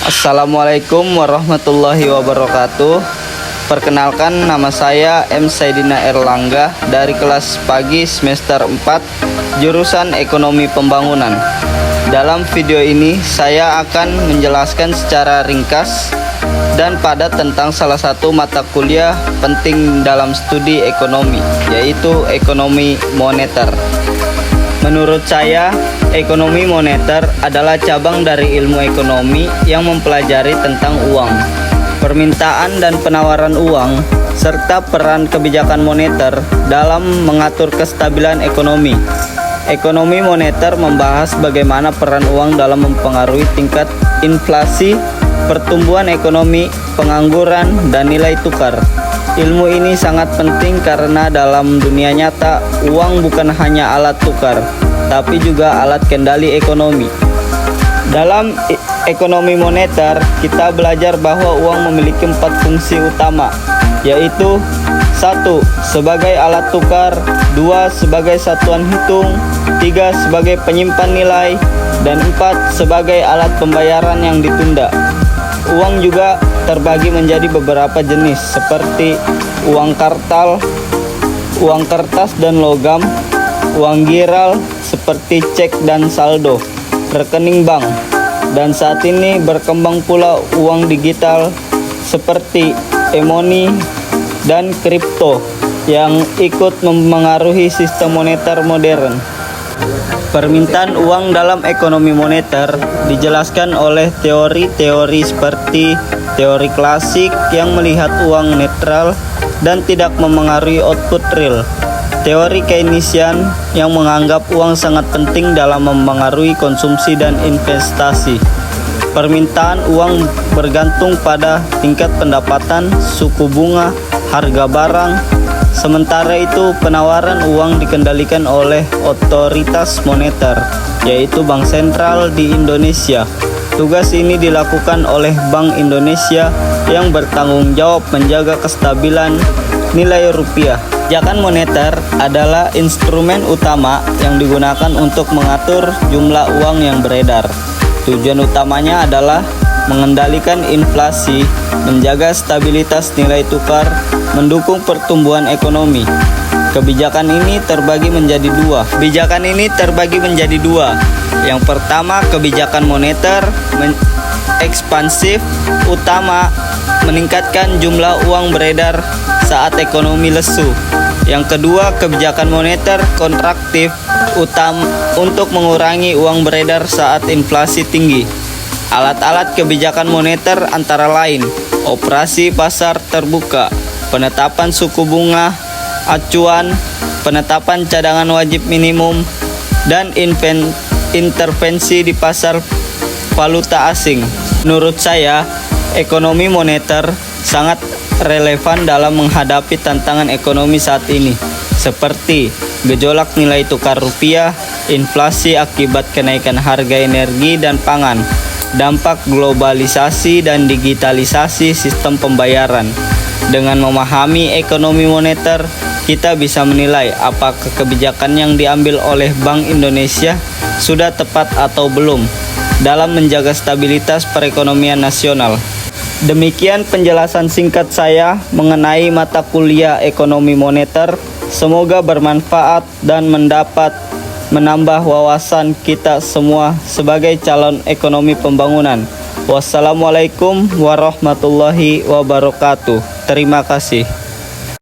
Assalamualaikum warahmatullahi wabarakatuh. Perkenalkan, nama saya M. Saidina Erlangga dari kelas pagi semester 4 jurusan Ekonomi Pembangunan. Dalam video ini saya akan menjelaskan secara ringkas dan padat tentang salah satu mata kuliah penting dalam studi ekonomi, yaitu ekonomi moneter. Menurut saya, ekonomi moneter adalah cabang dari ilmu ekonomi yang mempelajari tentang uang, permintaan dan penawaran uang, serta peran kebijakan moneter dalam mengatur kestabilan ekonomi. Ekonomi moneter membahas bagaimana peran uang dalam mempengaruhi tingkat inflasi, pertumbuhan ekonomi, pengangguran, dan nilai tukar. Ilmu ini sangat penting karena dalam dunia nyata, uang bukan hanya alat tukar, tapi juga alat kendali ekonomi. Dalam ekonomi moneter, kita belajar bahwa uang memiliki 4 fungsi utama, yaitu 1. Sebagai alat tukar, 2. Sebagai satuan hitung, 3. Sebagai penyimpan nilai, dan 4. Sebagai alat pembayaran yang ditunda. Uang juga terbagi menjadi beberapa jenis seperti uang kartal, uang kertas dan logam, uang giral seperti cek dan saldo, rekening bank, dan saat ini berkembang pula uang digital seperti e-money dan kripto yang ikut memengaruhi sistem moneter modern. Permintaan uang dalam ekonomi moneter dijelaskan oleh teori-teori seperti teori klasik yang melihat uang netral dan tidak memengaruhi output real. Teori Keynesian yang menganggap uang sangat penting dalam memengaruhi konsumsi dan investasi. Permintaan uang bergantung pada tingkat pendapatan, suku bunga, harga barang. Sementara itu, penawaran uang dikendalikan oleh otoritas moneter, yaitu Bank Sentral di Indonesia. Tugas ini dilakukan oleh Bank Indonesia yang bertanggung jawab menjaga kestabilan nilai rupiah. Kebijakan moneter adalah instrumen utama yang digunakan untuk mengatur jumlah uang yang beredar. Tujuan utamanya adalah mengendalikan inflasi, menjaga stabilitas nilai tukar, mendukung pertumbuhan ekonomi. Kebijakan ini terbagi menjadi dua. Yang pertama, kebijakan moneter ekspansif, utama meningkatkan jumlah uang beredar saat ekonomi lesu. Yang kedua, kebijakan moneter kontraktif, utama untuk mengurangi uang beredar saat inflasi tinggi. Alat-alat kebijakan moneter antara lain operasi pasar terbuka, penetapan suku bunga acuan, penetapan cadangan wajib minimum, dan intervensi di pasar valuta asing. Menurut saya, ekonomi moneter sangat relevan dalam menghadapi tantangan ekonomi saat ini, seperti gejolak nilai tukar rupiah, inflasi akibat kenaikan harga energi dan pangan, dampak globalisasi dan digitalisasi sistem pembayaran. Dengan memahami ekonomi moneter, kita bisa menilai apakah kebijakan yang diambil oleh Bank Indonesia sudah tepat atau belum dalam menjaga stabilitas perekonomian nasional. Demikian penjelasan singkat saya mengenai mata kuliah ekonomi moneter. Semoga bermanfaat dan menambah wawasan kita semua sebagai calon ekonomi pembangunan. Wassalamualaikum warahmatullahi wabarakatuh. Terima kasih.